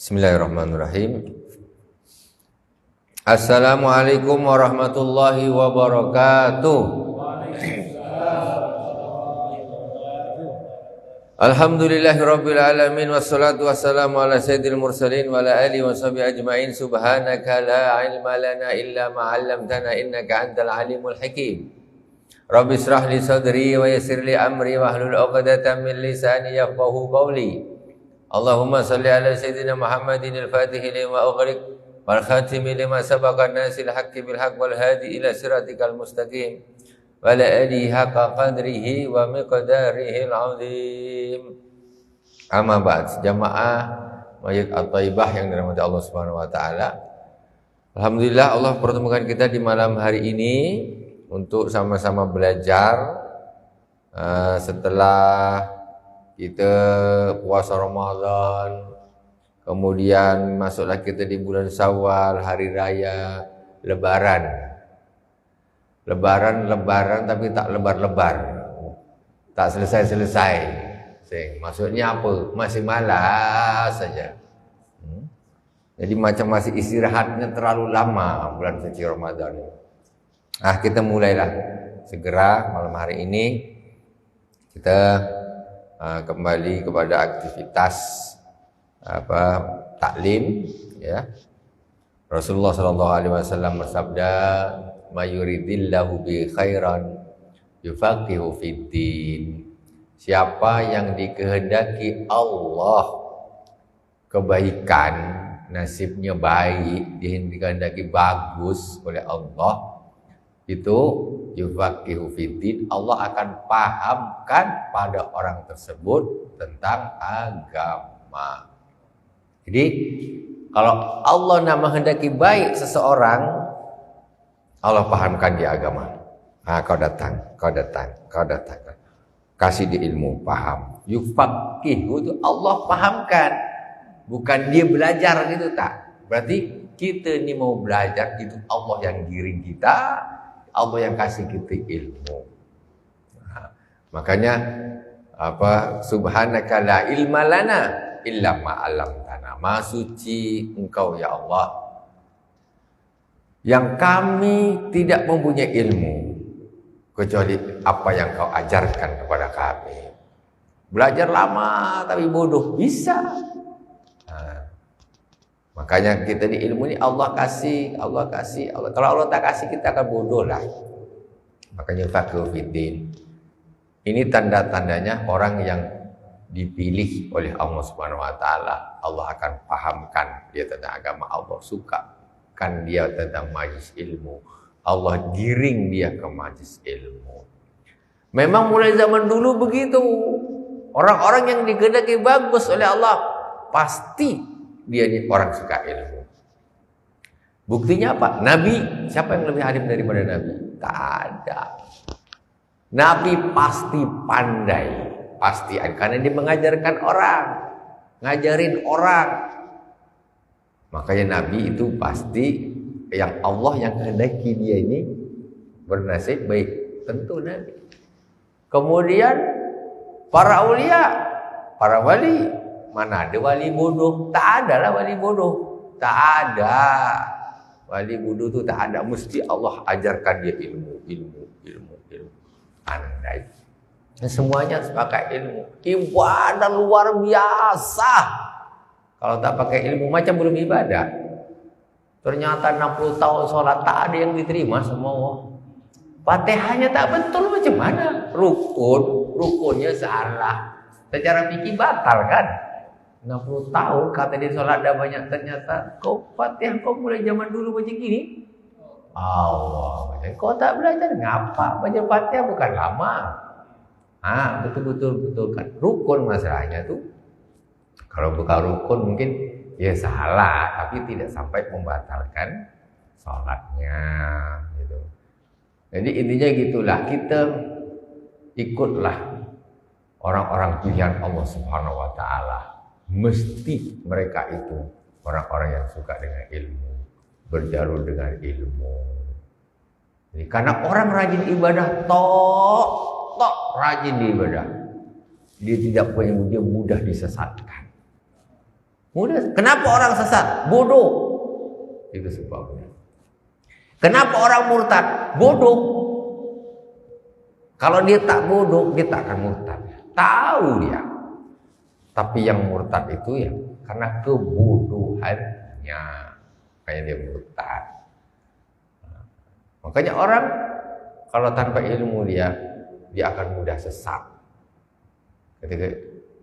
Bismillahirrahmanirrahim. Assalamualaikum warahmatullahi wabarakatuh. Alhamdulillahirabbil alamin wassalatu wassalamu ala sayyidil mursalin wa ala alihi washabihi ajmain. Subhanaka la ilma lana illa ma 'allamtana innaka antal alimul hakim. Rabbi israh li sadri wa yassir li amri wahlul 'uqdatam min lisani yafqahu qawli. Allahumma salli ala sayyidina Muhammadin al-Fatih lima ughriq wal khatimi lima sabaqa nasil haqqi bil haqq wal hadi ila siratikal mustaqim wa ala alihi haqqa qadrihi wa miqdarihi al-azim. Amma ba'd, jamaah Masjid At-Thaibah yang dirahmati Allah Subhanahu wa taala. Alhamdulillah Allah pertemukan kita di malam hari ini untuk sama-sama belajar setelah kita puasa Ramadan, kemudian masuklah kita di bulan Syawal, hari raya, Lebaran. Lebaran tapi tak lebar-lebar, tak selesai-selesai. Maksudnya apa? Masih malas saja. Jadi macam masih istirahatnya terlalu lama bulan suci Ramadan. Kita mulailah segera malam hari ini kita kembali kepada aktivitas taklim, ya. Rasulullah sallallahu alaihi wasallam bersabda, "Mayuridillahu bi khairan yufaqihu fid din." Siapa yang dikehendaki Allah kebaikan, nasibnya baik, dikehendaki bagus oleh Allah, itu yufaqihu fiddin, Allah akan pahamkan pada orang tersebut tentang agama. Jadi kalau Allah nak menghendaki baik seseorang, Allah pahamkan dia agama. Kau datang. Kasih dia ilmu, paham. Yufaqihu itu Allah pahamkan. Bukan dia belajar gitu, tak. Berarti kita ni mau belajar, itu Allah yang giring kita, Allah yang kasih kita ilmu. Makanya subhanaka la ilma lana illa ma 'allamtana. Maha suci Engkau ya Allah, yang kami tidak mempunyai ilmu kecuali apa yang Kau ajarkan kepada kami. Belajar lama tapi bodoh bisa. Makanya kita di ilmu ini Allah kasih. Kalau Allah tak kasih, kita akan bodoh lah. Makanya faqih fiddin. Ini tanda-tandanya orang yang dipilih oleh Allah Subhanahu wa taala. Allah akan pahamkan dia tentang agama, Allah sukakan dia tentang majlis ilmu. Allah giring dia ke majlis ilmu. Memang mulai zaman dulu begitu. Orang-orang yang dikehendaki bagus oleh Allah pasti dia ni orang suka ilmu. Buktinya apa? Nabi, siapa yang lebih alim daripada Nabi? Tak ada. Nabi pasti pandai, pasti, karena dia mengajarkan orang, ngajarin orang. Makanya Nabi itu pasti yang Allah yang kehendaki dia ini bernasib baik, tentu Nabi. Kemudian para aulia, para wali. Mana ada wali bodoh? Tak ada lah wali bodoh. Tak ada. Wali bodoh tu tak ada. Mesti Allah ajarkan dia ilmu. Pandai. Semuanya pakai ilmu. Ibadah luar biasa. Kalau tak pakai ilmu macam belum ibadah. Ternyata 60 tahun sholat tak ada yang diterima sama Allah. Fatihahnya tak betul, macam mana? Rukunnya salah. Secara fikih batal kan? 60 tahun kata dia sholat dah banyak, ternyata kau Fatihah kau mulai zaman dulu macam gini. Allah, kau tak belajar ngapa? Baca Fatihah bukan lama. Betul kan. Rukun masalahnya tu. Kalau bukan rukun mungkin ya salah, tapi tidak sampai membatalkan sholatnya gitu. Jadi intinya gitulah, kita ikutlah orang-orang pilihan Allah Subhanahu wa taala. Mesti mereka itu orang-orang yang suka dengan ilmu, berjalan dengan ilmu. Jadi, karena orang rajin ibadah, rajin di ibadah, dia tidak punya, dia mudah disesatkan. Mudah. Kenapa orang sesat? Bodoh. Itu sebabnya. Kenapa orang murtad? Bodoh. Kalau dia tak bodoh, dia tak akan murtad. Tahu dia. Tapi yang murtad itu ya karena kebodohannya. Kayak dia murtad. Makanya orang kalau tanpa ilmu dia akan mudah sesat. Ketika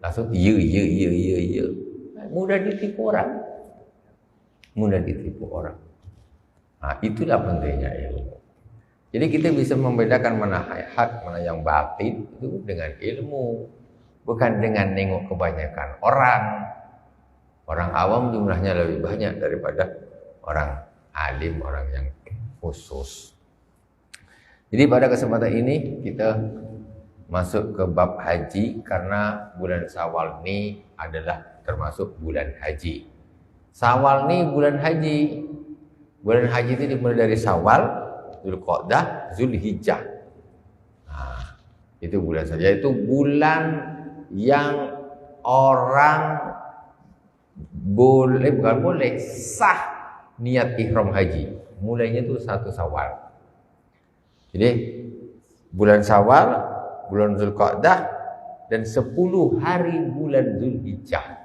langsung iya. Mudah ditipu orang. Mudah ditipu orang. Nah, itulah pentingnya ilmu. Jadi kita bisa membedakan mana hak, mana yang batin itu dengan ilmu, bukan dengan nengok kebanyakan orang. Orang awam jumlahnya lebih banyak daripada orang alim, orang yang khusus. Jadi pada kesempatan ini kita masuk ke bab haji karena bulan Syawal ini adalah termasuk bulan haji. Syawal ini bulan haji. Bulan haji itu dimulai dari Syawal, Dzulqa'dah, Zulhijjah. Nah, itu bulan saja. Itu bulan yang orang sah niat ihram haji. Mulainya itu 1 Syawal. Jadi bulan Syawal, bulan Dzulqa'dah, dan 10 hari bulan Zulhijjah.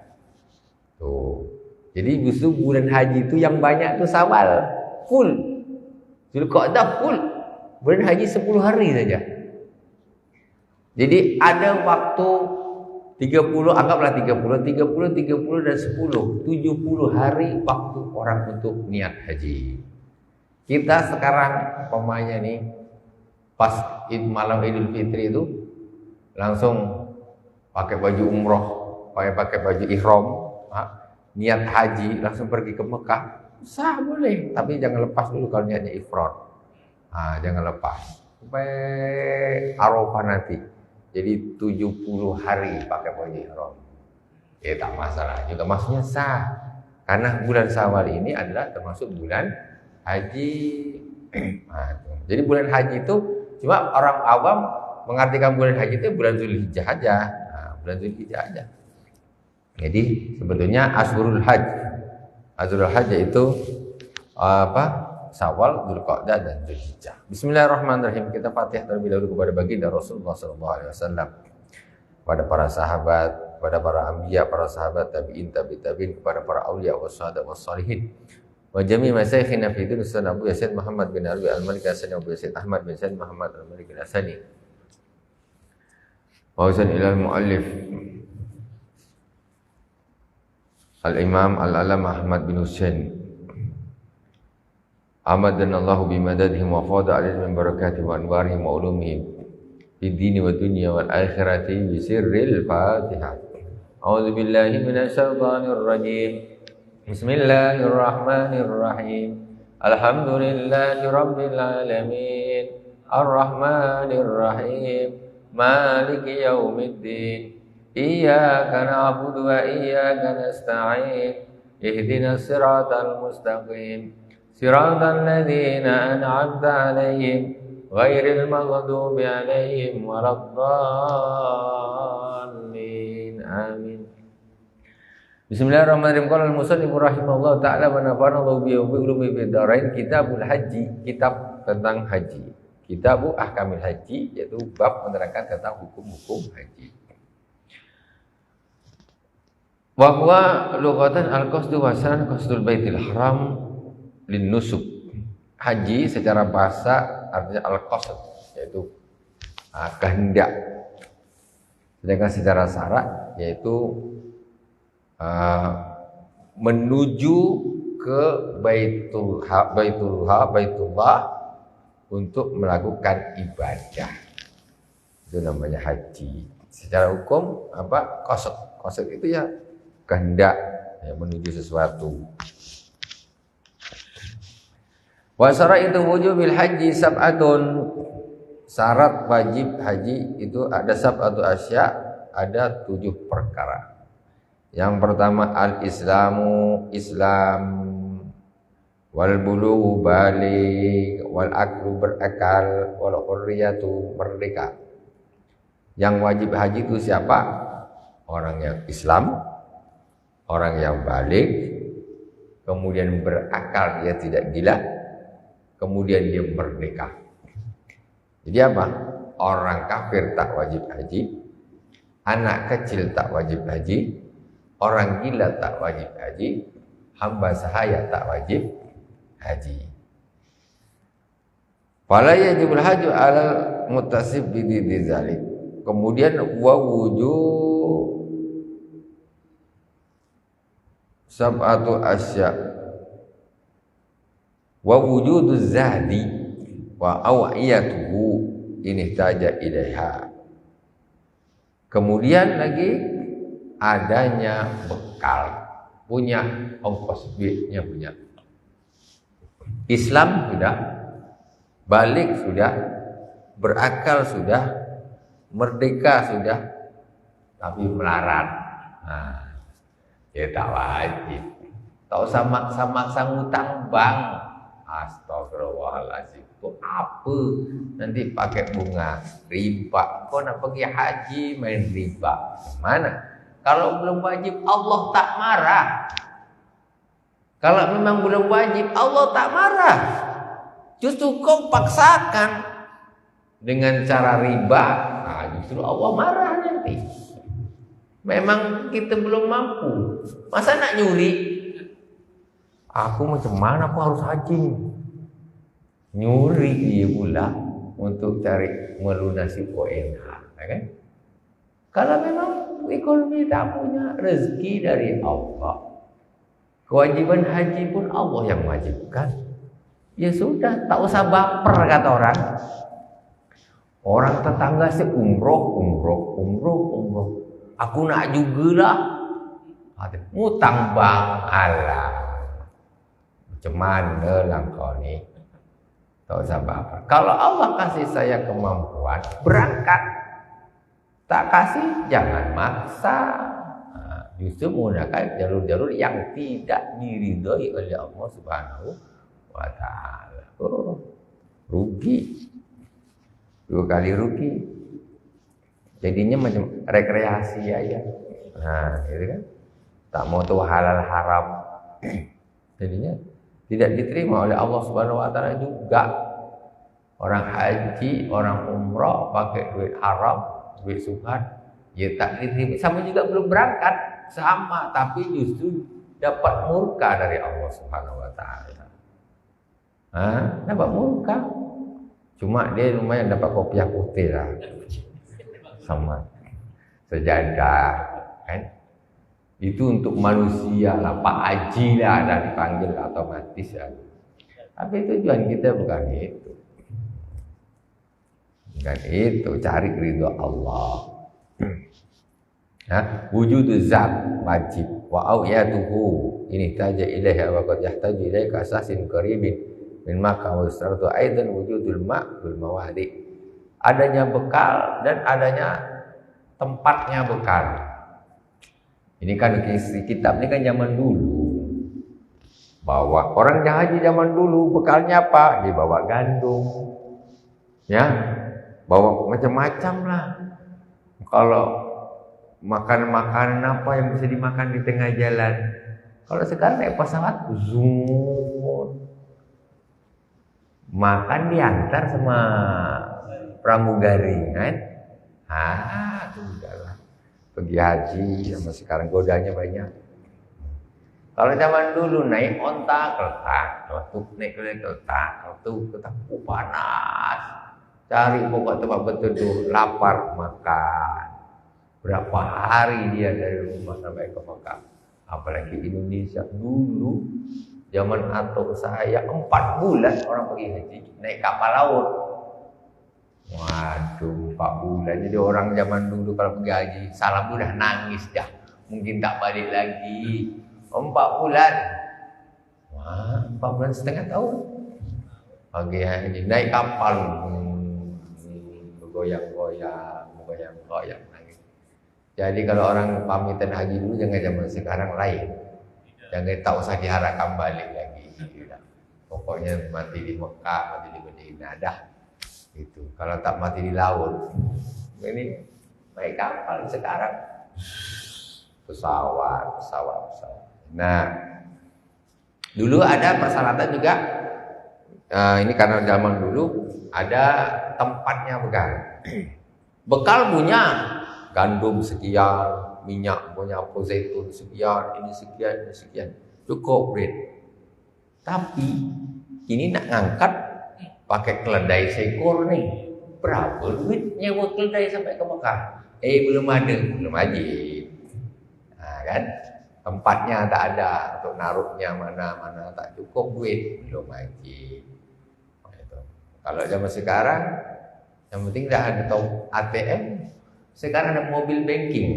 Tuh. Jadi justru bulan haji itu yang banyak tuh Syawal full, Dzulqa'dah full, bulan haji 10 hari saja. Jadi ada waktu 30, anggaplah 30 dan 10, 70 hari waktu orang untuk niat haji. Kita sekarang pemainnya nih pas malam Idul Fitri itu langsung pakai baju umroh, pakai baju ihram, niat haji langsung pergi ke Mekah, sah boleh, tapi jangan lepas dulu kalau niatnya ifrad. Jangan lepas sampai Arafah nanti. Jadi 70 hari pakai baju ihram. Ya tak masalah juga, maksudnya sah. Karena bulan Syawal ini adalah termasuk bulan haji. Jadi bulan haji itu cuma orang awam mengartikan bulan haji itu bulan Zulhijjah aja. Bulan Zulhijjah aja. Jadi sebetulnya Ashurul Hajj itu Syawal, Dzulqa'dah dan Zulhijjah. Bismillahirrahmanirrahim. Kita Fatihah terlebih dahulu kepada baginda Rasulullah SAW, kepada para sahabat, kepada para anbiya, para sahabat tabi'in, tabi'in, kepada para auliya wassahadah wassalihin. Wa jami' masyayikhina fi din Ustaz Abu Yasin Muhammad bin Alwi Al-Malik Hasan Abu Yasin Ahmad bin Said Muhammad Al-Malik Al-Hasani. Wa husan ila al-muallif Al-Imam Al-Alam Ahmad bin Husain Amadana bimadadihim wa fada alaihim min barakatihim wa anwarihim wa ulumihim fid dini wa dunya wal akhirati bi sirril Fatihah. A'udzu billahi minasy syaithanir rajim. Bismillahirrahmanirrahim. Alhamdulillahi rabbil alamin. Arrahmanir rahim. Maliki yaumiddin. Iyyaka na'budu wa iyyaka nasta'in. Ihdinas siratal mustaqim. Siratal ladzina an'amta 'alaihim ghairil maghdubi 'alaihim waladdallin. Amin. Bismillahirrahmanirrahim. Qala al-musannif rahimahullah ta'ala wa nafa'ana Allahu bi ulumi fid dharain. Kitabul Haji, kitab tentang haji. Kitabu Ahkamil Haji, yaitu bab menerangkan tentang hukum-hukum haji. Wa huwa lughatan al-qasdu wa san qasdul baitil haram lin nusuk. Haji secara bahasa artinya al-qasd, yaitu kehendak. Sedangkan secara syarak yaitu menuju ke Baitullah untuk melakukan ibadah. Itu namanya haji. Secara hukum apa? Qasd. Qasd itu ya kehendak, ya, menuju sesuatu. Wa syaraitu wujubil haji sab'atun. Syarat wajib haji itu ada sab'atu asya, ada 7 perkara. Yang pertama al-islamu, Islam, wal bulughu baligh, wal aklu berakal, wal hurriyatu merdeka. Yang wajib haji itu siapa? Orang yang Islam, Orang yang balik, kemudian berakal, dia tidak gila, kemudian dia merdeka. Jadi apa? Orang kafir tak wajib haji, anak kecil tak wajib haji, orang gila tak wajib haji, hamba sahaya tak wajib haji. Fala yajibul haju alal mutasib bididi zalik. Kemudian wa wujud sab'atu asya wa wujudu zadi wa awiyatuhu ini taja ilaiha. Kemudian lagi adanya bekal, punya ongkos duitnya punya. Islam sudah, balik sudah, berakal sudah, merdeka sudah, tapi melarat. Nah, ya tak wajib. Tak usah maksa-maksa ngutang bank. Astagfirullahaladzim. Itu apa? Nanti pakai bunga riba. Kau nak pergi haji main riba. Mana? Kalau belum wajib Allah tak marah. Kalau memang belum wajib Allah tak marah. Justru kau paksakan dengan cara riba. Nah, justru Allah marah nanti. Memang kita belum mampu. Masa nak nyuri? Aku macam mana aku harus haji? Nyuri dia pula untuk cari melunasi ONH, kan? Kalau memang ekonomi tak punya, rezeki dari Allah. Kewajiban haji pun Allah yang wajibkan. Ya sudah, tak usah baper kata orang. Orang tetangga umroh. Aku nak jugalah. Ngutang bang, alah. Macam mana lah kau ni? Tak usah baper. Kalau Allah kasih saya kemampuan, berangkat. Tak kasih, jangan maksa. Justru menggunakan jalur-jalur yang tidak diridhoi oleh Allah Subhanahu wa ta'ala. Oh, rugi. 2 kali rugi. Jadinya macam rekreasi aja. Nah, gitu kan. Tak mau tahu halal haram. Jadinya tidak diterima oleh Allah Subhanahu wa ta'ala juga. Orang haji, orang umrah pakai duit haram, duit subhan, ya tak diterima. Sama juga belum berangkat, sama, tapi justru dapat murka dari Allah Subhanahu wa ta'ala. Dapat murka. Cuma dia lumayan dapat kopiah putih lah. Sama sejadah, kan? Itu untuk manusia lah, Pak Haji lah, dan dipanggil otomatis lah. Tapi tujuan kita bukan itu. Bukan itu, cari ridho Allah. Wujudu zat wajib wa awiyatuhu ini taja ilaihi wa qad yahtaju ilaihi kasasin qaribin min maka wa saratu aidan wujudul ma' bil mawadi. Adanya bekal dan adanya tempatnya bekal. Ini kan isi kitab ini kan zaman dulu. Bahwa orang yang haji zaman dulu bekalnya apa? Dia bawa gandum. Ya. Bawa macam-macam lah. Kalau makanan apa yang bisa dimakan di tengah jalan. Kalau sekarang naik pesawat zoom. Makan diantar sama pramugari, kan? Itu udahlah. Pergi haji sama sekarang godanya banyak. Kalau zaman dulu naik onta keltak, naik keltak, panas. Cari pokok tempat berteduh, lapar makan. Berapa hari dia dari rumah sampai ke Mekah. Apalagi Indonesia dulu, zaman atuk saya 4 bulan orang pergi haji naik kapal laut. Waduh, 4 bulan. Jadi orang zaman dulu kalau pergi haji, salam udah nangis dah. Mungkin tak balik lagi. 4 bulan. Wah, 4 bulan setengah tahun. Pergi haji, naik kapal. Goyang-goyang nangis. Jadi kalau orang pamitan haji dulu jangan zaman sekarang lain. Jangan tak usah diharapkan balik lagi. Pokoknya mati di Mekah, mati di Madinah dah. Itu. Kalau tak mati di laut. Ini naik kapal sekarang. pesawat. Nah, dulu ada persyaratan juga. Ini karena zaman dulu ada tempatnya bekal. Bekal punya gandum sekian, minyak punya zaitun sekian, ini sekian. Cukup, Brit. Tapi ini nak ngangkat pakai keledai seekor nih. Berapa duit nyewa keledai sampai ke Mekah? Belum ada, belum wajib. Nah, kan? Tempatnya tak ada, untuk naruhnya mana tak cukup duit, belum wajib. Kalau zaman sekarang, yang penting dah ada ATM. Sekarang ada mobil banking,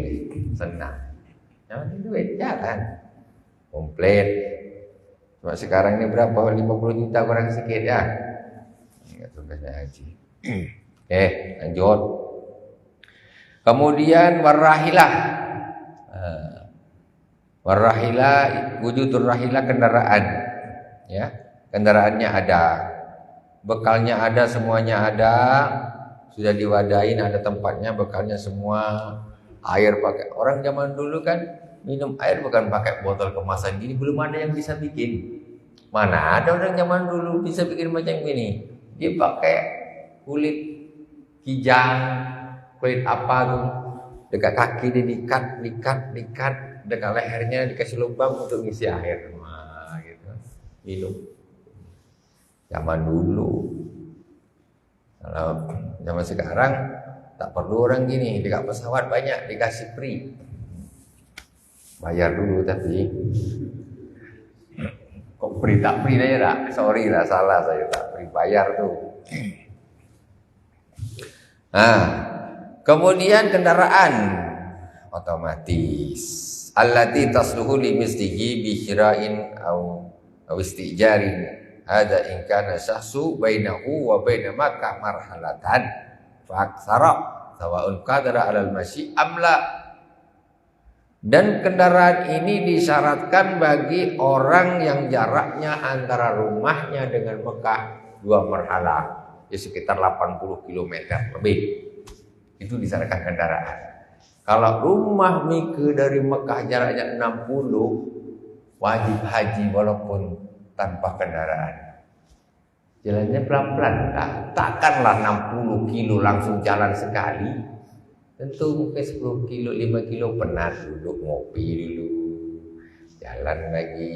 senang. Yang penting duit, jalan komplit. Cuma sekarang ini berapa? 50 juta kurang sedikit ya. Enggak tugasnya haji. Lanjut. Kemudian warahilah. Warahilah, wujudur rahilah kendaraan. Ya, kendaraannya ada. Bekalnya ada, semuanya ada, sudah diwadain, ada tempatnya, bekalnya semua, air pakai. Orang zaman dulu kan minum air bukan pakai botol kemasan gini, belum ada yang bisa bikin. Mana ada orang zaman dulu bisa bikin macam ini? Dia pakai kulit kijang, kulit apa tuh, dekat kaki dia diikat, dekat lehernya dikasih lubang untuk ngisi air. Wah, gitu. Minum. Zaman dulu. Kalau zaman sekarang tak perlu orang gini, dekat pesawat banyak dikasih free. Bayar dulu tapi kok free tak free aja tak? Sorry lah, salah saya, tak free, bayar tuh. Nah, kemudian kendaraan otomatis. Allati tasluhu li mislihi bi syira'in aw istijarin. Ada in kana syahsu bainahu wa baina Makkah marhalatan fa aktsara sawa'un qadara 'alal masyi amla. Dan kendaraan ini disyaratkan bagi orang yang jaraknya antara rumahnya dengan Mekah 2 marhalah, ya sekitar 80 km lebih. Itu disyaratkan kendaraan. Kalau rumah Mike dari Mekah jaraknya 60, wajib haji walaupun tanpa kendaraan. Jalannya pelan-pelan, takkanlah 60 kilo langsung jalan sekali. Tentu mungkin 10 kilo, 5 kilo penat, duduk ngopi dulu, jalan lagi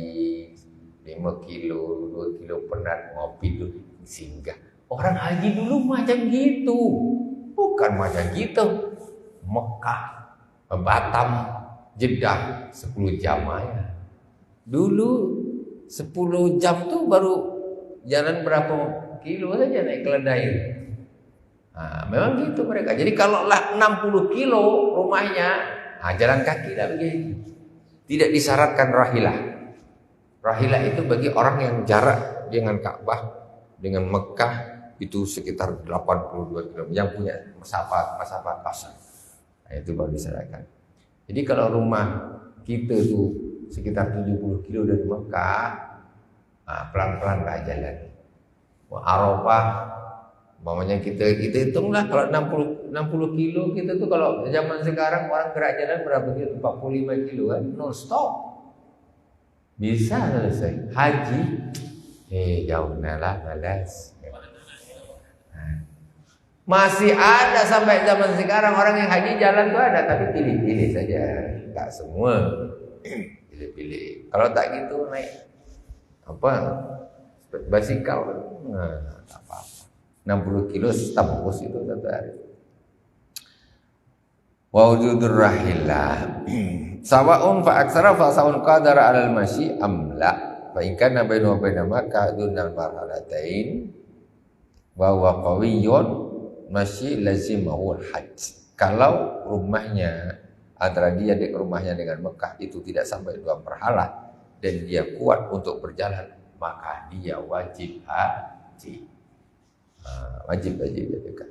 5 kilo, 2 kilo penat, ngopi dulu, singgah. Orang haji dulu macam gitu, bukan macam gitu. Mekah, Batam, Jeddah 10 jam aja. Dulu 10 jam tuh baru jalan berapa kilo saja naik keledai. Nah, memang gitu mereka. Jadi kalau lah 60 kilo rumahnya, jalan kaki lah begitu. Tidak disyaratkan rahilah. Rahilah itu bagi orang yang jarak dengan Ka'bah dengan Mekah itu sekitar 82 km, yang punya masafat kasar. Nah, itu baru disyaratkan. Jadi kalau rumah kita tuh sekitar 70 kilo dari Mekah, pelan-pelan lah jalan. Arafah, umpamanya kita hitunglah kalau 60 kilo kita tuh, kalau zaman sekarang orang gerak jalan berapa kilo? 45 kilo kan, non stop. Bisa selesai. Haji, jauh lah, malas. Masih ada sampai zaman sekarang orang yang haji jalan tuh ada, tapi pilih-pilih saja, tak semua. Pilih-pilih. Kalau tak gitu naik basikal, tak apa-apa. 60 kilo tembus itu satu hari. Wa wujudur rahillah sawa'un fa aksara fa sawa'un qadara 'alal masyi amla fa in kana bainahu wa baina Makkah dunal marhalatain wa huwa qawiyyun masyi lazimahu hajj. Kalau rumahnya antara dia di rumahnya dengan Mekah itu tidak sampai 2 marhalah dan dia kuat untuk berjalan, maka dia wajib haji. Wajib juga.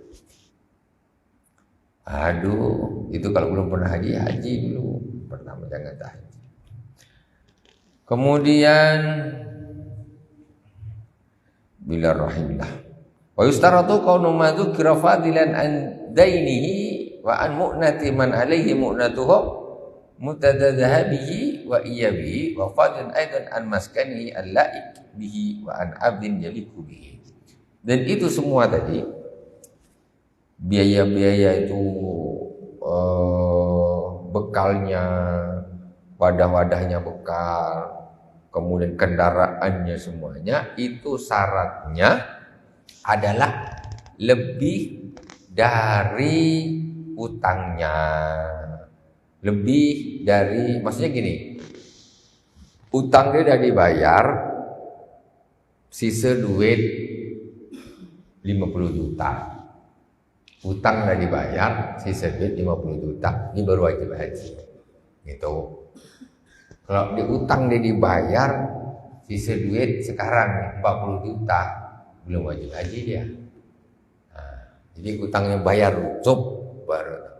Aduh, itu kalau belum pernah haji dulu. Pertama jangan tak haji. Kemudian bila rahimlah. Wa yustaratu kaunu ma dzukira fadilan an dainihi wa an mu'nati man alaihi mu'natuhu mutadadzaha bihi wa iya bihi wa fadlan aidan an maskani al-laik bihi wa an abdin yaliku bihi. Dan itu semua tadi biaya-biaya itu bekalnya, wadah-wadahnya bekal, kemudian kendaraannya semuanya itu syaratnya adalah lebih dari utangnya. Lebih dari, maksudnya gini, utang dia udah dibayar, sisa duit 50 juta. Utang udah dibayar, sisa duit 50 juta, ini baru wajib haji. Gitu. Kalau di utang dia dibayar, sisa duit sekarang 40 juta, belum wajib haji dia. Nah, jadi utangnya bayar cukup baru.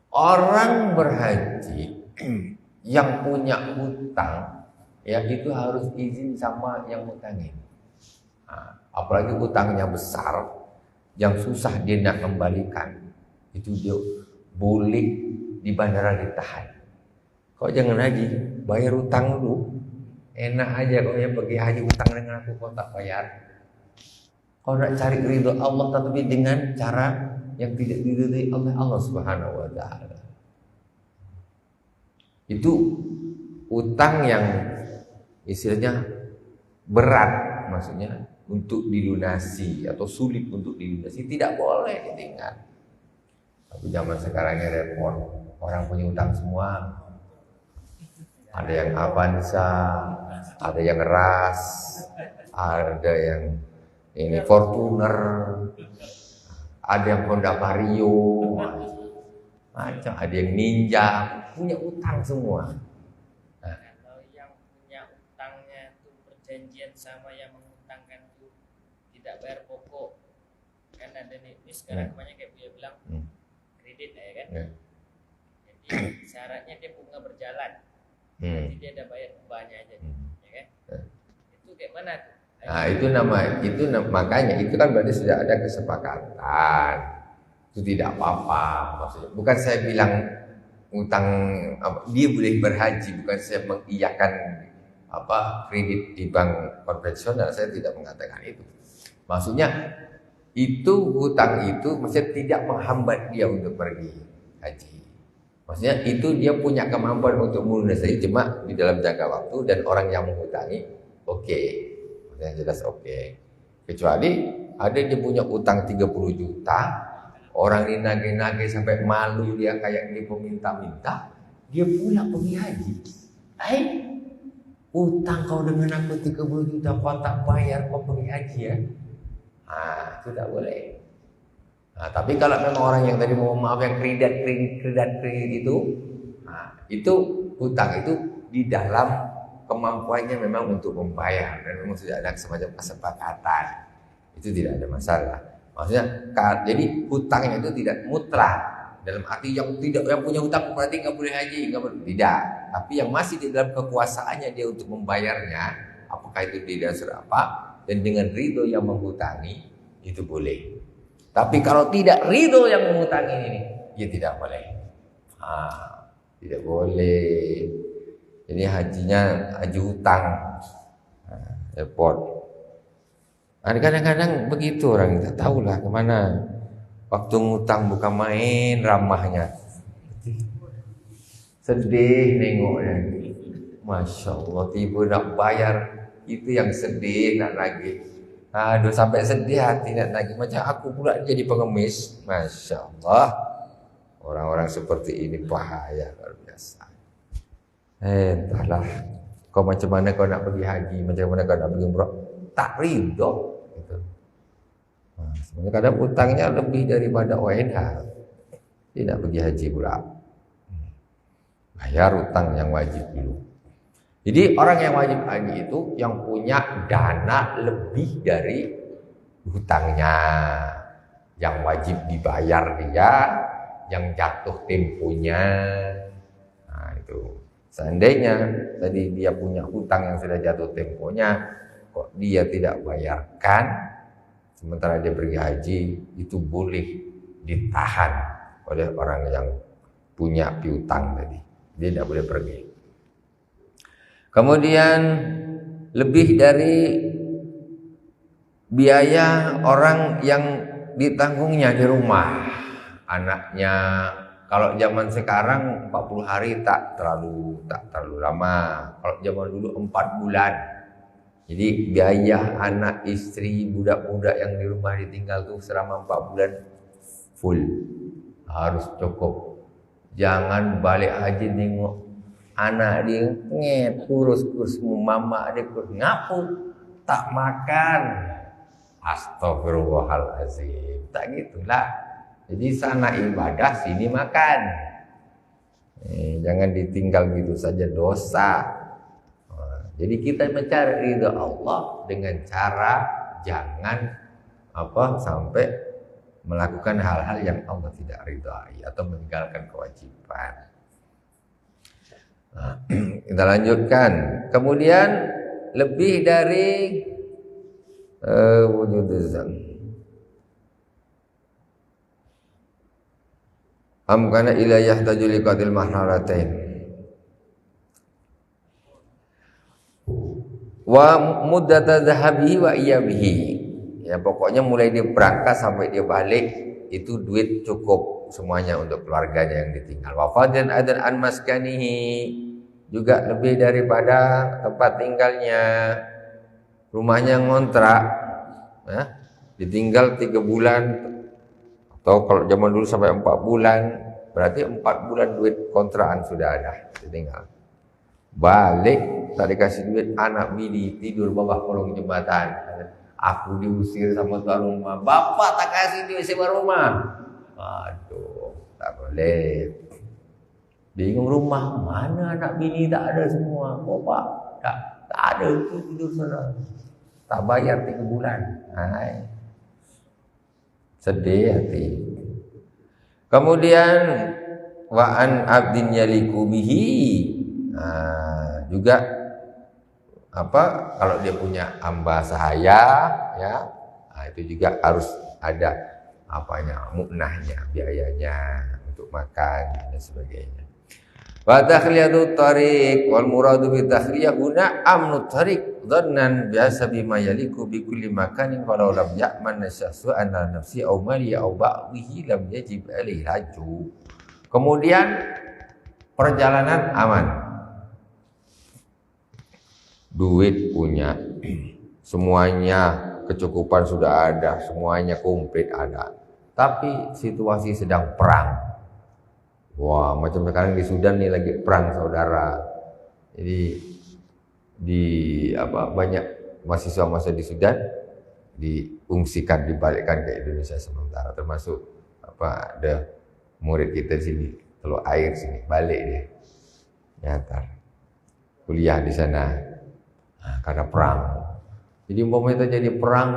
Orang berhaji yang punya utang, ya itu harus izin sama yang ngutangin. Nah, apalagi utangnya besar, yang susah dia nak kembalikan, itu dia boleh di bandara ditahan. Kau jangan haji, bayar utang dulu. Enak aja kau yang pergi haji utang dengan aku, kau tak bayar. Kau nak cari ridho Allah tapi dengan cara yang tidak diridhai oleh Allah Subhanahu wa taala. Itu utang yang istilahnya berat, maksudnya untuk dilunasi atau sulit untuk dilunasi, tidak boleh ditinggal. Tapi zaman sekarang ini repot, orang punya utang semua. Ada yang Avanza, ada yang Ras, ada yang ini Fortuner, ada yang Honda Vario, macam, ada yang Ninja, punya utang semua. Nah, kalau yang punya utangnya itu perjanjian sama yang mengutangkan itu tidak bayar pokok, kan ada nih sekarang banyak kayak dia bilang kredit ya kan. Jadi syaratnya dia bunga berjalan, jadi dia ada bayar bunganya aja, ya kan? Itu kayak mana tuh? Nah, itu makanya itu kan berarti sudah ada kesepakatan. Itu tidak apa-apa, maksudnya. Bukan saya bilang utang dia boleh berhaji, bukan saya mengiyakan kredit di bank konvensional, saya tidak mengatakan itu. Maksudnya itu hutang itu maksudnya tidak menghambat dia untuk pergi haji. Maksudnya itu dia punya kemampuan untuk melunasi cuma di dalam jangka waktu, dan orang yang menghutangi oke. Yang jelas oke. Kecuali ada dia punya utang 30 juta, orang ini nagih-nagih sampai malu dia kayak dia peminta-minta, dia pula pergi haji. Utang kau dengan aku 30 juta kau tak bayar, kau pergi haji ya? Nah, itu tak boleh. Nah, tapi kalau memang orang yang tadi mau maaf yang kredit itu, nah, itu hutang itu di dalam kemampuannya memang untuk membayar, dan memang sudah ada semacam kesepakatan, itu tidak ada masalah. Maksudnya, jadi hutangnya itu tidak mutlak dalam arti yang punya hutang berarti nggak boleh haji, tidak. Tapi yang masih di dalam kekuasaannya dia untuk membayarnya, apakah itu di dasar apa, dan dengan ridho yang menghutangi itu boleh. Tapi kalau tidak ridho yang menghutangi ini, ya tidak boleh. Tidak boleh. Jadi hajinya haji hutang, repot. Kadang-kadang begitu orang kita tahulah kemana. Waktu ngutang bukan main ramahnya. Sedih nengoknya. Masya Allah, tiba nak bayar itu yang sedih nak nagih. Aduh, sampai sedih hati nak nagih. Macam aku pula jadi pengemis. Masya Allah, orang-orang seperti ini bahaya luar biasa. Entahlah, kau macam mana kau nak pergi haji, macam mana kau nak pergi umrah, tak ridho gitu. Nah, sebenarnya kadang utangnya lebih daripada ONH, tidak pergi haji pula. Bayar utang yang wajib dulu. Jadi orang yang wajib haji itu yang punya dana lebih dari hutangnya, yang wajib dibayar dia, yang jatuh temponya. Nah itu. Seandainya tadi dia punya hutang yang sudah jatuh temponya, kok dia tidak bayarkan, sementara dia pergi haji, itu boleh ditahan oleh orang yang punya piutang tadi. dia tidak boleh pergi. Kemudian lebih dari biaya orang yang ditanggungnya di rumah, anaknya. Kalau zaman sekarang 40 hari tak terlalu lama. Kalau zaman dulu 4 bulan. Jadi biaya anak, istri, budak-budak yang di rumah ditinggal tuh selama 4 bulan full. Harus cukup. Jangan balik haji tengok anak dia kurus mama dia kurus ngapu tak makan. Astagfirullahaladzim. Tak gitulah. Jadi sana ibadah, sini makan. Jangan ditinggal gitu saja, dosa. Jadi kita mencari ridha Allah dengan cara jangan sampai melakukan hal-hal yang Allah tidak ridhai atau meninggalkan kewajiban. Kita lanjutkan. Kemudian lebih dari wujud zam. Kana ilayah tajuli qatil mahraratain wa muddata dhahabihi wa iyabihi. Ya pokoknya mulai dia berangkat sampai dia balik itu duit cukup semuanya untuk keluarganya yang ditinggal. Wa fadan adan an maskanihi, juga lebih daripada tempat tinggalnya, rumahnya ngontrak ya, ditinggal 3 bulan. Atau kalau zaman dulu sampai 4 bulan, berarti 4 bulan duit kontrakan sudah ada, ditinggal. Balik, tak dikasih duit, anak bini tidur bawah kolong jembatan. Aku diusir sama tuan rumah, bapak tak kasih duit sewa rumah. Aduh, tak boleh. Bingung rumah, mana anak bini tak ada semua. Bapak, tak ada, itu tidur sana. Tak bayar 3 bulan. Hai. Sedih hati. Kemudian wa'an abdin yaliku bihi, juga kalau dia punya hamba sahaya ya, itu juga harus ada muknahnya, biayanya untuk makan dan sebagainya. Wa takhliyatu tariq wal muradu bi takhliyah guna amnu tariq dhannan biasa bima yaliku bi kulli makanin walau lam ya'man nasya'su anna nafsi aw mali aw ba'dihi lam yajib alaihi haju. Kemudian perjalanan aman, duit punya, semuanya kecukupan sudah ada, semuanya komplit ada, tapi situasi sedang perang. Wah, macam sekarang di Sudan nih lagi perang saudara. Jadi banyak mahasiswa di Sudan diungsikan, dibalikkan ke Indonesia sementara, termasuk ada murid kita di sini, Teluk Air sini, balik dia. Nyatar kuliah di sana. Karena perang. Jadi umpamanya terjadi perang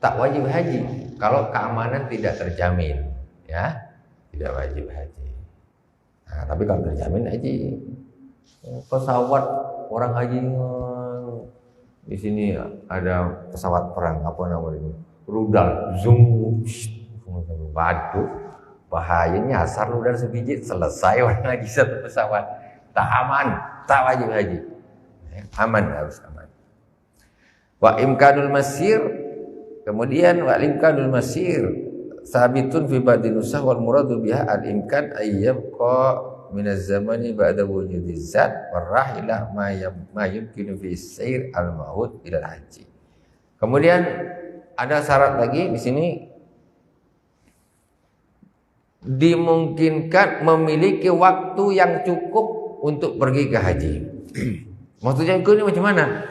tak wajib haji kalau keamanan tidak terjamin, ya, tidak wajib haji. Tapi kalau terjamin haji, pesawat orang haji di sini ada pesawat perang rudal, zoom, waduh, bahaya, nyasar rudal sebiji selesai orang haji satu pesawat, tak aman, tak wajib haji. Aman, harus aman. Wa imkanul masir, kemudian wa imkanul masir sabitun fi ba'din nusakh wal muradu biha al imkan ayyabqa min az-zamani ba'da wujudi zat warahila ma yumkinu fi sayr al maut ila haji. Kemudian ada syarat lagi di sini, dimungkinkan memiliki waktu yang cukup untuk pergi ke haji. Maksudnya ini macam mana?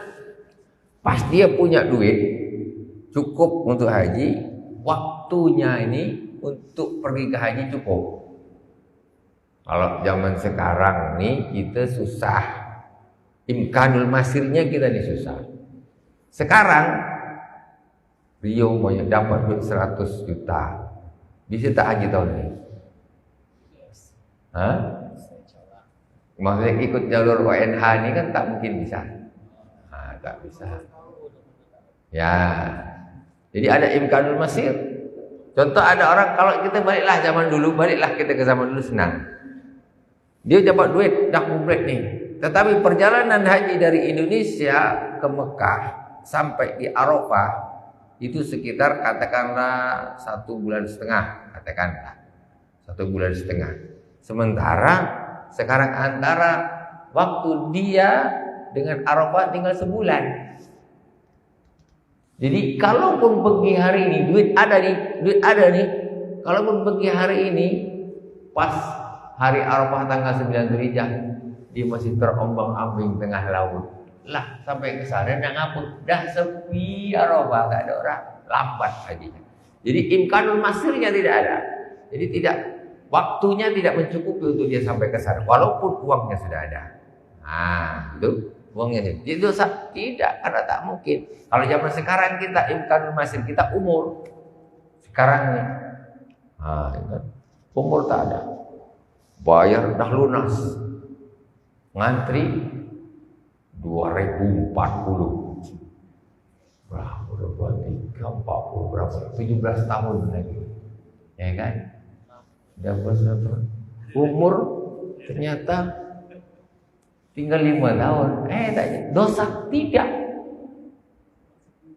Pas dia punya duit cukup untuk haji, waktunya ini untuk pergi ke haji cukup. Kalau zaman sekarang nih kita susah, imkanul masirnya kita nih susah. Sekarang Rio banyak dapat duit 100 juta, bisa tak haji tahun ini? Hah? Maksudnya ikut jalur ONH ini kan tak mungkin bisa. Tak bisa. Ya. Jadi ada imkanul masir. Contoh ada orang, kalau kita baliklah zaman dulu, baliklah kita ke zaman dulu senang. Dia dapat duit, dah kumplit nih. Tetapi perjalanan haji dari Indonesia ke Mekah sampai di Arafah itu sekitar katakanlah 1,5 bulan, katakanlah 1,5 bulan. Sementara sekarang antara waktu dia dengan Arafah tinggal sebulan. Jadi kalaupun pergi hari ini duit ada nih. Kalaupun pergi hari ini pas hari Arafah tanggal 9 Dzulhijjah, dia masih terombang-ambing tengah laut. Lah sampai ke sana dah ngapun, dah sepi Arafah, tak ada orang, lambat hajinya. Jadi imkanul masirnya tidak ada. Jadi waktunya tidak mencukupi untuk dia sampai ke sana walaupun uangnya sudah ada. Nah, itu uangnya itu dosa tidak, karena tak mungkin. Kalau zaman sekarang kita imkanul masir, kita umur sekarang nih. Umur tak ada. Bayar dah lunas. Ngantri 2040. Berapa? 23, 40 berapa? 17 tahun lagi. Ya kan? Umur ternyata tinggal 5 tahun. Dosa tidak.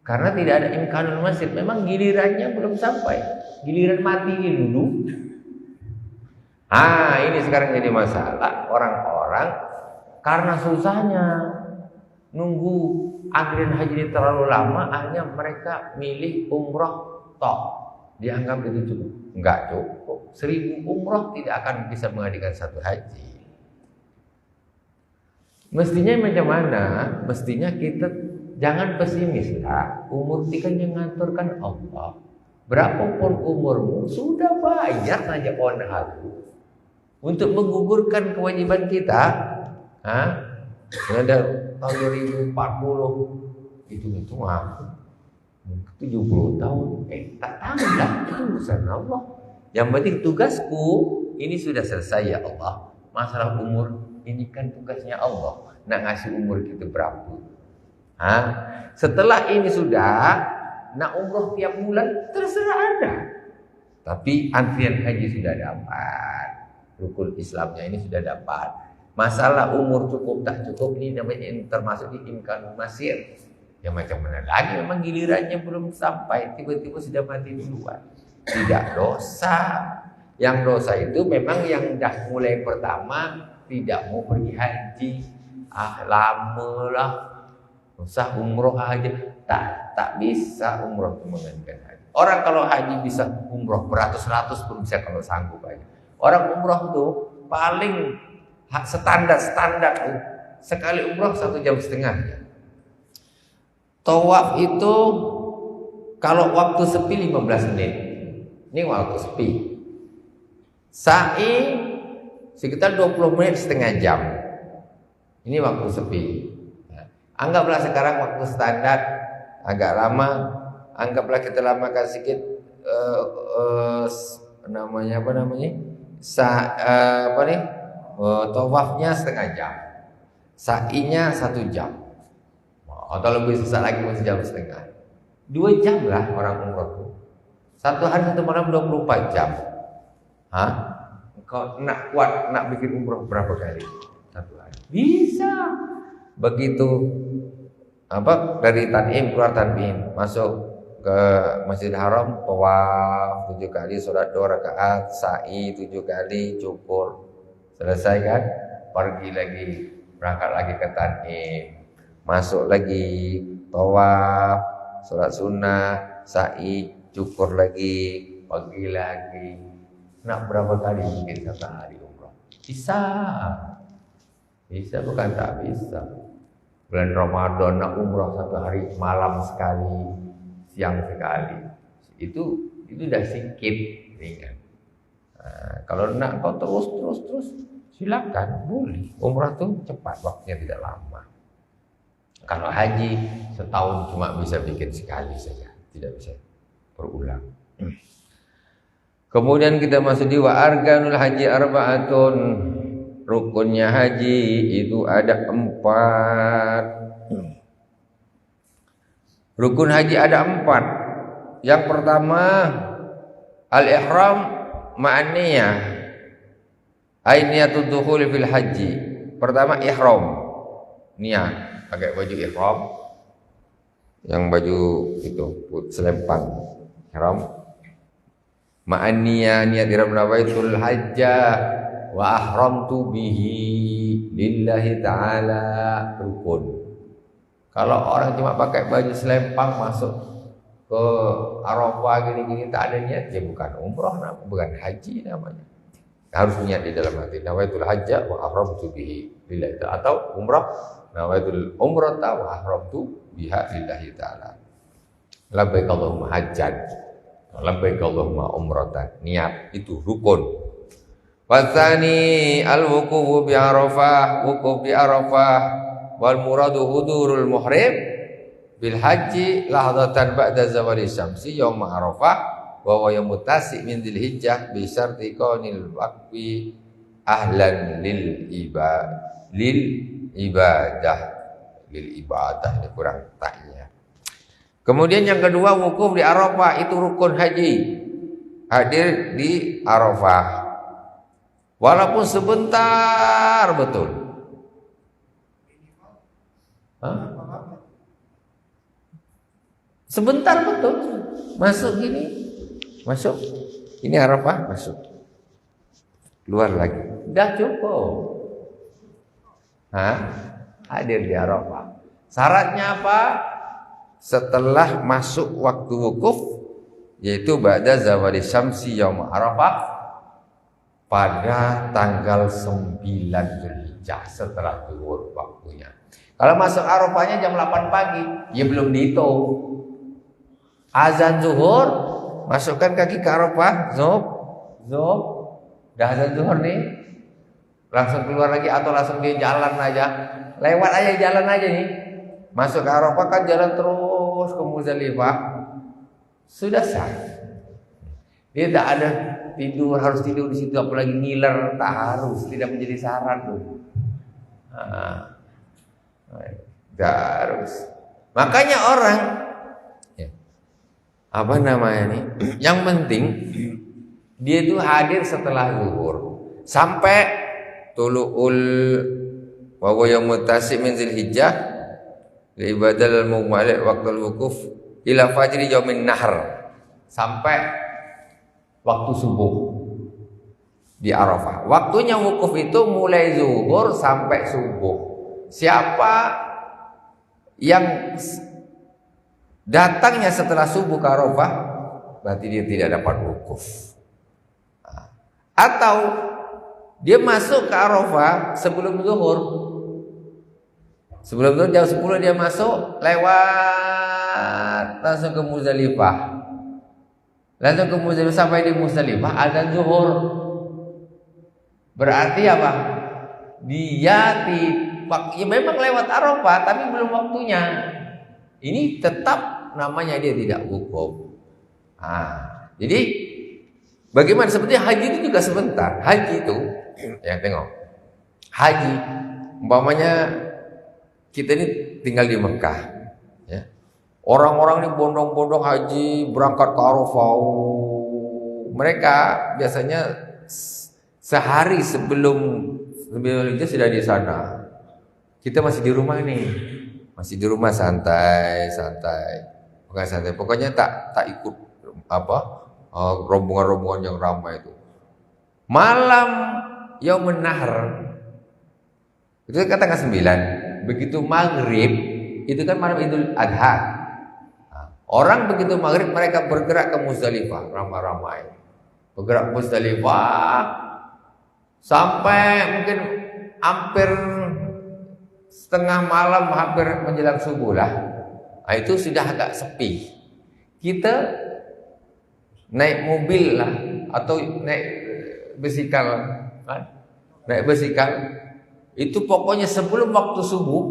Karena tidak ada imkanul masir. Memang gilirannya belum sampai. Giliran mati dulu. Ini sekarang jadi masalah. Orang-orang karena susahnya nunggu antrian haji ini terlalu lama, akhirnya mereka milih umroh tok. Dianggap itu cukup. Enggak cukup. 1000 umroh tidak akan bisa mengadakan satu haji. Mestinya macam mana? Mestinya kita jangan pesimis lah. Umur kita yang ngaturkan Allah. Berapapun umurmu, sudah bayar saja pohon haji untuk menggugurkan kewajiban kita. Ada tahun 2040 itu 70 tahun. Tak tahu lah, itu urusan Allah. Yang penting tugasku ini sudah selesai ya Allah. Masalah umur ini kan tugasnya Allah. Nak ngasih umur kita berapa? Setelah ini sudah nak umroh tiap bulan terserah Anda. Tapi antrian haji sudah dapat. Rukun Islamnya ini sudah dapat. Masalah umur cukup tak cukup ini namanya termasuk di imkanul masir. Ya macam mana lagi, memang gilirannya belum sampai, tiba-tiba sudah mati duluan. Tidak dosa. Yang dosa itu memang yang dah mulai pertama tidak mau pergi haji. Lama lah. Usah umroh aja. Tak bisa umroh itu menggantikan haji. Orang kalau haji bisa umroh beratus-ratus pun bisa kalau sanggup aja. Orang umroh itu paling standar tuh. Sekali umroh 1,5 jam. Tawaf itu kalau waktu sepi 15 menit. Ini waktu sepi. Sa'i sekitar 20 menit, setengah jam. Ini waktu sepi. Anggaplah sekarang waktu standar agak lama. Anggaplah kita lamakan sedikit tawafnya setengah jam, sa'inya 1 jam, atau lebih susah lagi 1,5 jam, 2 jam lah orang umroh. Satu hari satu malam 24 jam. Kau nak kuat nak bikin umroh berapa kali satu hari? Bisa. Begitu dari Tan'im keluar Tan'im masuk ke Masjidil Haram, tawaf 7 kali, sholat 2 rakaat, sa'i 7 kali, cukur. Selesai kan? Pergi lagi, berangkat lagi ke Tan'im, masuk lagi, tawaf, sholat sunnah, sa'i, cukur lagi, pergi lagi. Nak berapa kali mungkin satu hari umrah? Bisa, bukan tak bisa. Bulan Ramadan nak umrah satu hari, malam sekali, siang sekali. Itu udah sikit, kan? Kalau nak kau terus silakan, boleh. Umrah tuh cepat, waktunya tidak lama. Kalau haji setahun cuma bisa bikin sekali saja, tidak bisa berulang. Kemudian kita masuk di wa arkanul haji arba'atun. Rukunnya haji itu ada 4. Rukun haji ada 4. Yang pertama al-ihram ma'aniyah. Ai niatud dukhuli fil haji. Pertama ihram. Niat pakai baju ihram. Yang baju itu selempang ihram. Ma'an niat ihram nawaitul hajja wa ahramtu bihi lillahi ta'ala, rukun. Kalau orang cuma pakai baju selempang masuk ke Arafah gini-gini tak ada niat, ya bukan umrah, bukan haji namanya. Harus niat di dalam hati. Nawaitul hajja wa ahramtu bihi lillahi ta'ala, atau umrah nawaitul umrata wa ahramtu biha lillahi ta'ala. Labbaik Allahumma hajjan, labbaik Allahumma umratan. Niat itu rukun. Watsani al-wuqufu bi Arafah, wukuf di Arafah. Wal muradu hudurul muhrim bil haji lahdatan ba'da zawali syamsi yaum Arafah wa huwa yaumut tasi' min dzilhijjah bi syarti qaunil waqfi ahlan lil ibadah ini kurang taknya. Kemudian yang kedua, wukuf di Arafah itu rukun haji, hadir di Arafah walaupun sebentar betul. Sebentar betul, masuk gini, masuk ini Arafah, masuk keluar lagi, udah cukup. Hadir di Arafah. Syaratnya apa? Setelah masuk waktu wukuf, yaitu ba'da zawali syamsi yaum Arafah, pada tanggal 9 Dzulhijjah, setelah zuhur waktunya. Kalau masuk Arafahnya jam 8 pagi, ya belum dihitung. Azan zuhur, masukkan kaki ke Arafah, zop, dah azan zuhur nih, langsung keluar lagi atau langsung dia jalan aja, lewat aja jalan aja nih. Masuk ke Arafah kan jalan terus ke Muzdalifah, sudah sah. Dia tak ada tidur, harus tidur di situ, apalagi ngiler, tak harus, tidak menjadi syarat tuh. Tak harus. Makanya orang apa namanya nih? Yang penting dia itu hadir setelah zuhur sampai tuluul wa huwa yaumut tasi' min dzilhijjah li ibadal mu'malik waqtul wukuf ila fajri yaumin nahr, sampai waktu subuh di Arafah. Waktunya wukuf itu mulai zuhur sampai subuh. Siapa yang datangnya setelah subuh ke Arafah, berarti dia tidak dapat wukuf. Atau dia masuk ke Arafah sebelum zuhur. Sebelum zuhur jam 10 dia masuk, lewat langsung ke Muzdalifah. Langsung ke Muzdalifah, sampai di Muzdalifah azan zuhur. Berarti apa? Dia ya memang lewat Arafah tapi belum waktunya. Ini tetap namanya dia tidak wukuf. Jadi bagaimana? Seperti haji itu juga sebentar. Haji itu, ya tengok. Haji, umpamanya kita ini tinggal di Mekah, ya. Orang-orang ini bondong-bondong haji berangkat ke Arafah. Mereka biasanya sehari sebelum itu sudah di sana. Kita masih di rumah nih, masih di rumah santai, bukan santai. Pokoknya tak ikut rombongan-rombongan yang ramai itu. Malam Yaumun Nahr itu kan tanggal 9. Begitu maghrib itu kan malam Idul Adha. Orang begitu maghrib mereka bergerak ke Muzdalifah ramai-ramai. Bergerak ke Muzdalifah sampai mungkin hampir setengah malam, hampir menjelang subuh lah. Itu sudah agak sepi. Kita naik mobil lah atau naik besikal, naik besikal. Itu pokoknya sebelum waktu subuh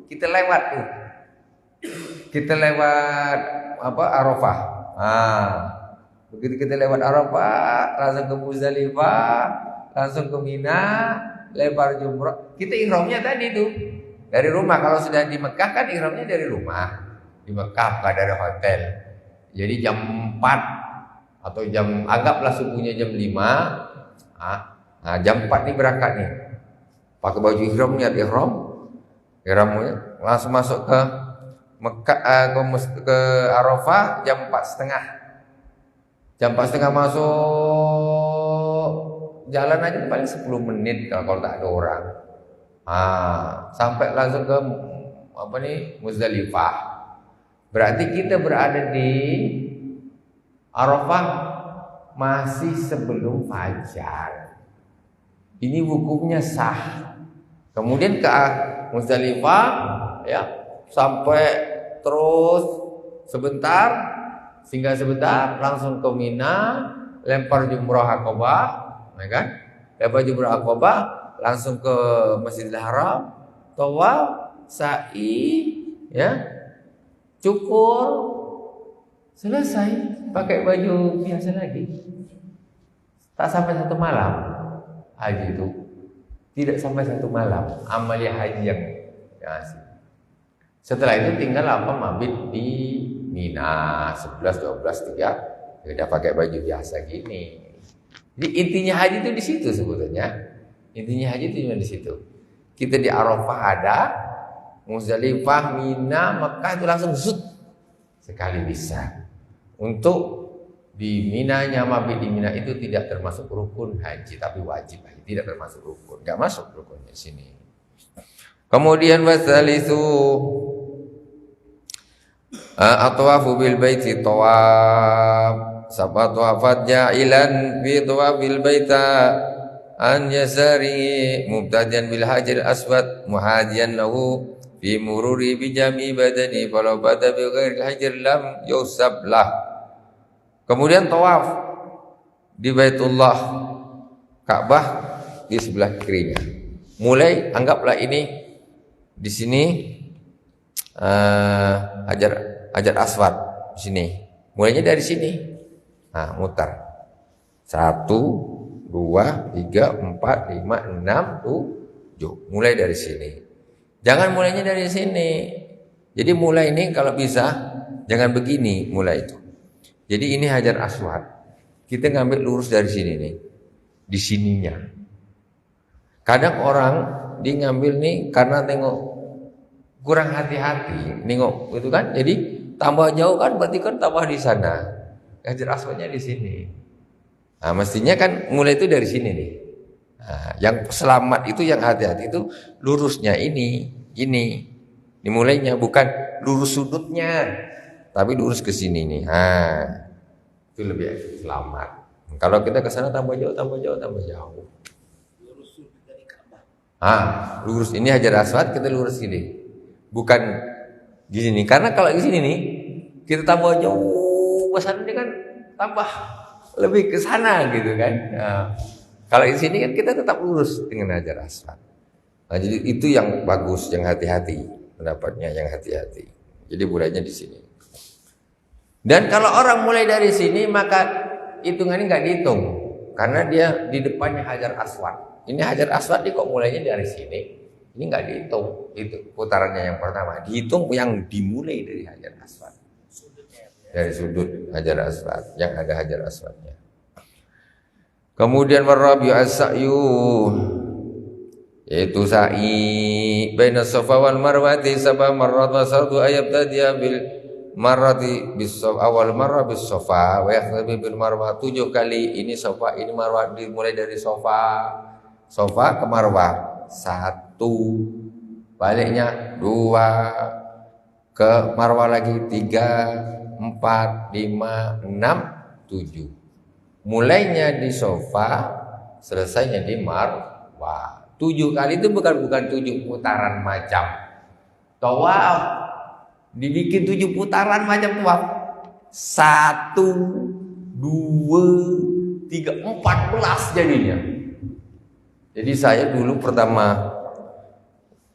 kita lewat tuh. Kita lewat Arafah. Begitu kita lewat Arafah, langsung ke Muzdalifah, langsung ke Mina, lebar jumrah. Kita ihramnya tadi tuh dari rumah. Kalau sudah di Mekah kan ihramnya dari rumah. Di Mekah nggak dari hotel. Jadi jam 4 atau anggaplah subuhnya jam 5. Nah, jam 4 nih berangkat nih. Pakai baju ihram, niat ihramnya langsung masuk ke Mekah, ke Arafah jam 4:30. Jam 4:30 masuk, jalan aja paling 10 menit kalau tak ada orang. Sampai langsung ke Muzdalifah. Berarti kita berada di Arafah masih sebelum fajar. Ini hukumnya sah. Kemudian ke Muzdalifah ya, sampai terus sebentar, singgah sebentar, langsung ke Mina, lempar jumrah Aqabah, ya kan? Lempar jumrah Aqabah, langsung ke Masjidil Haram, tawaf, sa'i, ya, cukur, selesai, pakai baju biasa lagi. Tak sampai 1 malam haji itu, tidak sampai 1 malam amalia haji yang asli. Setelah itu tinggal mabit di Mina 11, 12, 3, udah pakai baju biasa gini. Jadi intinya haji itu di situ sebetulnya. Intinya haji itu cuma di situ. Kita di Arafah ada, Muzdalifah, Mina, Mekah itu langsung sekali bisa. Untuk di Minanya, mabit di Mina itu tidak termasuk rukun haji, tapi wajib haji, tidak termasuk rukun, nggak masuk rukunnya sini. Kemudian wasalisu at-tawafu bil baiti tawaf sab'at tawafat ja'ilan fi tawafil baita an yasari mubtadian bil hajar aswad muhadiyan lahu fi mururi bi jami badani falau bada bi ghairil hajar lam yusab lah. Kemudian tawaf di Baitullah Ka'bah di sebelah kirinya. Mulai anggaplah ini di sini Hajar Aswad di sini. Mulainya dari sini. Nah, mutar. 1, 2, 3, 4, 5, 6, 7. Mulai dari sini. Jangan mulainya dari sini. Jadi mulai ini kalau bisa jangan begini mulai itu. Jadi ini Hajar Aswad. Kita ngambil lurus dari sini nih. Di sininya. Kadang orang dia ngambil nih karena tengok kurang hati-hati, nengok gitu kan. Jadi tambah jauh kan berarti kan tambah di sana. Hajar Aswadnya di sini. Nah, mestinya kan mulai itu dari sini nih. Nah, yang selamat itu yang hati-hati itu lurusnya ini. Ini mulainya bukan lurus sudutnya, tapi lurus ke sini nih. Nah, itu lebih selamat. Kalau kita ke sana tambah jauh. Lurus sudut dari Ka'bah. Lurus ini Hajar Aswad, kita lurus gini. Bukan gini nih. Karena kalau di sini nih kita tambah jauh ke sana kan tambah lebih ke sana gitu kan. Nah, kalau di sini kan kita tetap lurus dengan Hajar Aswad. Nah, jadi itu yang bagus, yang hati-hati, pendapatnya yang hati-hati. Jadi mulainya di sini. Dan kalau orang mulai dari sini maka hitungannya nggak dihitung karena dia di depannya Hajar Aswad. Ini Hajar Aswad dia kok mulainya dari sini. Ini nggak dihitung, itu putarannya yang pertama. Dihitung yang dimulai dari Hajar Aswad. Dari sudut Hajar Aswad yang ada Hajar Aswadnya. Kemudian warabi'u as-sa'yu, yaitu sa'i baina Safa wal Marwati sab'a marrat wa sardu ayat tadiya bil marrati bis awal marrah bis Safa wa yakhtabi bil Marwah 7 kali. Ini Safa, ini Marwah, dimulai dari Safa ke Marwah 1, baliknya 2, ke Marwah lagi 3, 4, 5, 6, 7. Mulainya di Safa, selesainya di Marwah. 7 kali itu bukan 7 putaran macam tawaf. Dibikin 7 putaran macam tawaf. 1, 2, 3, 14 jadinya. Jadi saya dulu pertama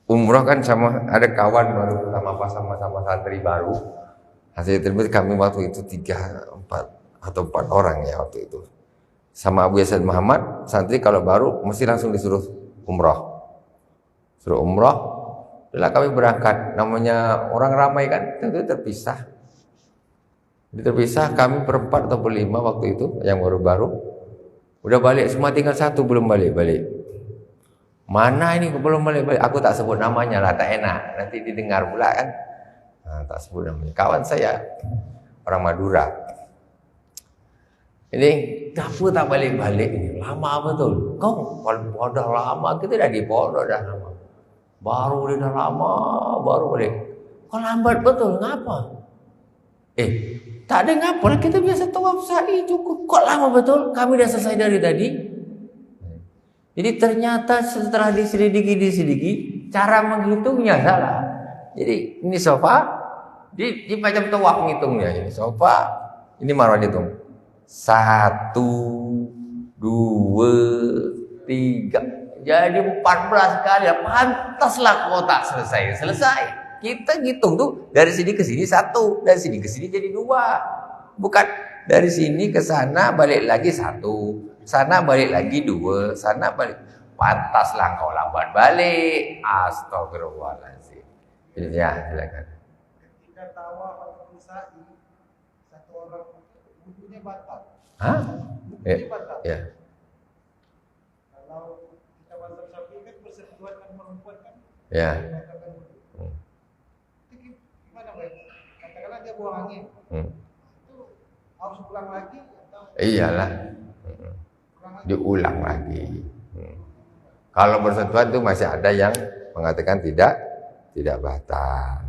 umroh kan sama ada kawan baru pertama pas sama santri baru. Hasil terbit kami waktu itu 3, 4 atau 4 orang ya waktu itu. Sama Abu Yasin Muhammad, santri kalau baru mesti langsung disuruh umroh. Suruh umroh, setelah kami berangkat. Namanya orang ramai kan, tentu terpisah. Terpisah kami berempat atau berlima waktu itu yang baru-baru. Udah balik semua, tinggal satu belum balik-balik. Mana ini belum balik-balik? Aku tak sebut namanya lah, tak enak. Nanti didengar pula kan. Nah, tak sebut namanya. Kawan saya, orang Madura. Ini dapur tak balik-balik ini. Lama betul. Kau udah lama, kita dah di pondok dah lama. Baru dia dah lama, baru balik. Kau lambat betul, ngapa? Tak ada ngapa, kita biasa tawaf sa'i cukup. Kok lama betul? Kami dah selesai dari tadi. Jadi ternyata setelah diselidiki, cara menghitungnya salah. Jadi ini sofa, di macam tawaf menghitungnya. Ini sofa, ini marwah dihitung. 1, 2, 3. Jadi 14 kali. Pantaslah kotak selesai. Kita ngitung tuh dari sini ke sini 1, dari sini ke sini jadi 2. Bukan dari sini ke sana balik lagi 1, sana balik lagi 2, sana balik. Pantaslah kau lambat balik. Astagfirullahaladzim. Ya, silakan. Ketika tawaf atau sa'i, satu orang wudunya batal. Wudunya batal. Ya. Kalau kita mazhab Syafi'i kan bersentuhan dengan perempuan kan? Ya. Katakanlah dia buang angin, itu harus ulang lagi atau? Iyalah, diulang lagi. Kalau bersentuhan itu masih ada yang mengatakan tidak batal.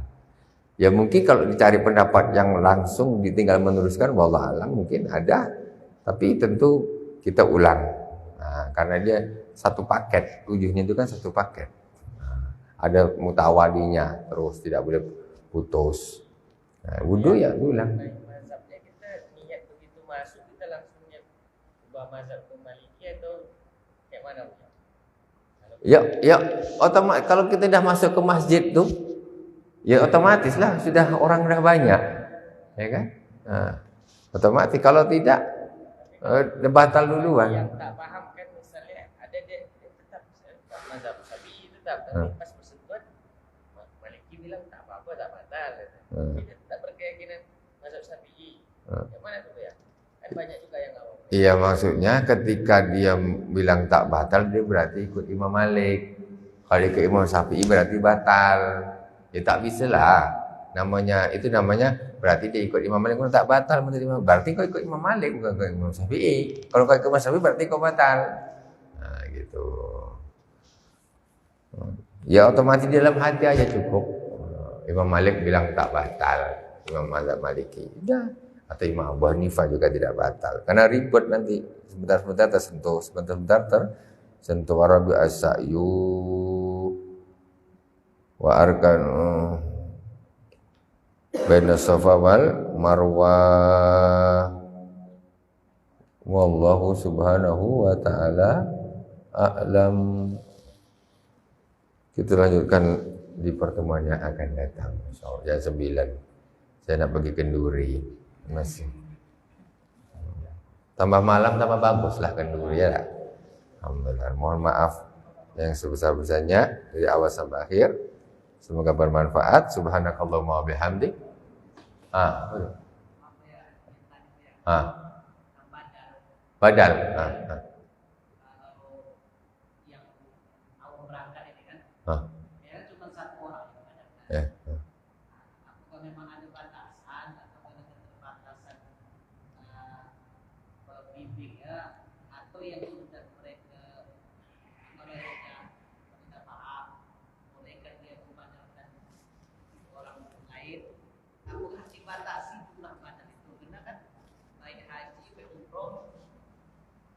Ya mungkin kalau dicari pendapat yang langsung ditinggal meneruskan, wallah alam mungkin ada, tapi tentu kita ulang. Nah, karena dia satu paket, 7-nya itu kan satu paket. Ada mutawalinya, terus tidak boleh putus. Nah, wudhu ya ulang. Mazhabnya kita niat begitu masuk kita langsung ubah mazhab ke Maliki atau kayak mana? Ya, otomatis kalau kita dah masuk ke masjid tuh, ya otomatis lah sudah orang dah banyak, ya kan? Nah, otomatis kalau tidak batal duluan. Yang tak paham kan misalnya ada dia tetap mazhab Syafi'i tetap, tapi pas bersentuhan Maliki bilang tak apa-apa, tak batal. Dia tetap berkeyakinan mazhab Syafi'i. Yang mana tuh ya? Kan banyak juga yang ngawam. Iya, maksudnya ketika dia bilang tak batal, dia berarti ikut Imam Malik. Kalau ikut Imam Syafi'i berarti batal. Ya tak bisa lah. Itu namanya berarti dia ikut Imam Malik tak batal. Berarti kau ikut Imam Malik bukan ikut Imam Syafi'i. Kalau kau ikut Imam Syafi'i berarti kau batal. Nah gitu. Ya otomatis dalam hati aja cukup. Imam Malik bilang tak batal, Imam Mazhab Maliki. Udah. Atau Imam Abu Hanifah juga tidak batal. Karena ribet nanti, sebentar-sebentar tersentuh, sebentar-sebentar tersentuh. Warabi as-sa'yu wa arkanu baina Safa wal Marwah. Wallahu subhanahu wa ta'ala a'lam. Kita lanjutkan di pertemuan yang akan datang, insyaallah jam 9. Saya nak pergi Kenduri. Masih tambah malam tambah baguslah Kenduri ya. Alhamdulillah. Mohon maaf yang sebesar-besarnya dari awal sampai akhir. Semoga bermanfaat. Subhanakallahumma wa bihamdik. Badal. Apakah memang ada batasan atau ada keterbatasan bimbingnya atau yang sudah mereka tidak paham, mereka dia memandangkan orang lain, apakah dibatasi jumlah badan itu? Karena kan baik haji, baik umroh,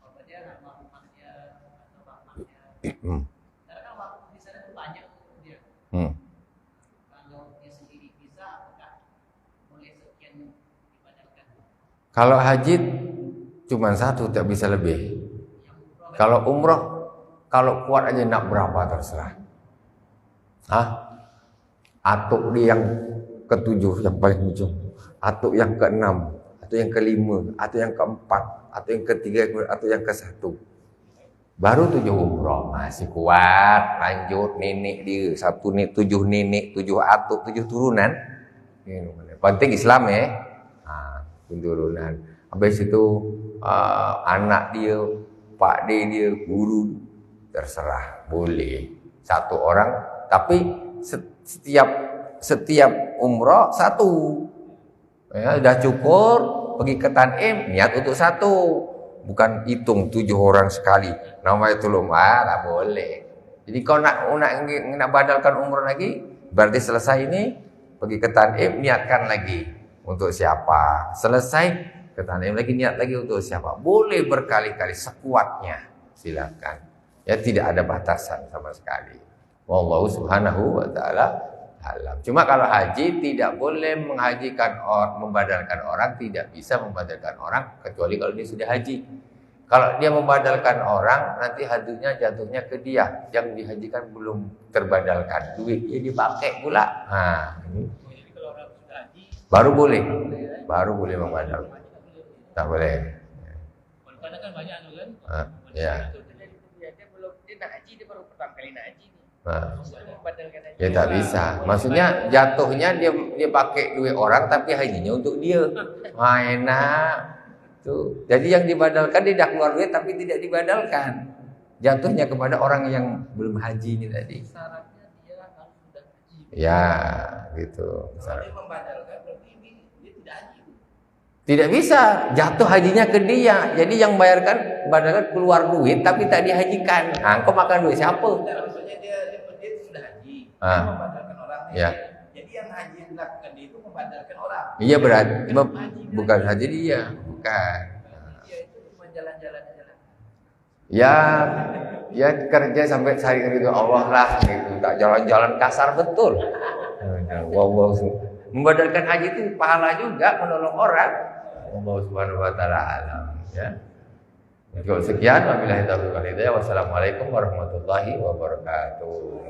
apa dia almarhumnya atau bapaknya, karena kan waktu di sana itu banyak dia. Kalau haji cuma satu, tak bisa lebih. Kalau umroh, kalau kuat aja nak berapa terserah. Atuk dia yang ke-7 yang paling ujung, atuk yang ke-6, atuk yang ke-5, atuk yang ke-4, atuk yang ke-3, atuk yang ke-1. Baru 7 umroh masih kuat, lanjut nenek dia 7 nenek, 7 atuk, 7 turunan. Penting Islam ya. Turunan. Habis itu anak dia Pak D dia, guru, terserah, boleh. Satu orang, tapi setiap umroh satu. Ya, udah cukur, pergi ke Tanim, niat untuk satu. Bukan hitung 7 orang sekali. Nama itu tak boleh. Jadi kalau nak badalkan umroh lagi, berarti selesai ini, pergi ke Tanim, niatkan lagi. Untuk siapa? Selesai, ke Tanim lagi, niat lagi untuk siapa? Boleh berkali-kali, sekuatnya. Silakan. Ya, tidak ada batasan sama sekali. Wallahu subhanahu wa ta'ala alam. Cuma kalau haji tidak boleh membadalkan orang, tidak bisa membadalkan orang kecuali kalau dia sudah haji. Kalau dia membadalkan orang, nanti hajinya jatuhnya ke dia. Yang dihajikan belum terbadalkan, duitnya dipakai pula. Nah, ini baru boleh membadalkan. Tak boleh. Karena kan banyak kan. Ya. Dia nak haji, dia baru pertama kali nak haji nih. Ya tak bisa. Maksudnya jatuhnya dia pakai duit orang tapi hajinya untuk dia. Enak. Tuh. Jadi yang dibadalkan dia dah keluar duit tapi tidak dibadalkan. Jatuhnya kepada orang yang belum haji ini tadi. Syaratnya dia harus sudah haji. Ya, gitu. Kalau dia membadalkan berarti dia tidak haji. Tidak bisa, jatuh hajinya ke dia. Jadi yang bayarkan badalkan keluar duit tapi tak dihajikan. Engkau makan duit siapa? Maksudnya dia sudah haji. Dia membadalkan orang. Ya. Jadi yang haji yang dilakukan dia itu membadalkan orang. Iya berarti bukan haji dia, bukan. Dia itu cuma jalan-jalan aja lah. Ya kerja sampai cari ridho Allah lah gitu. Tak jalan-jalan kasar betul. Wow. Membadalkan haji itu pahala juga menolong orang. Allah Subhanahu wa taala alam ya. Cukup sekian, wabillahi taufiq wal hidayah. Wassalamualaikum warahmatullahi wabarakatuh.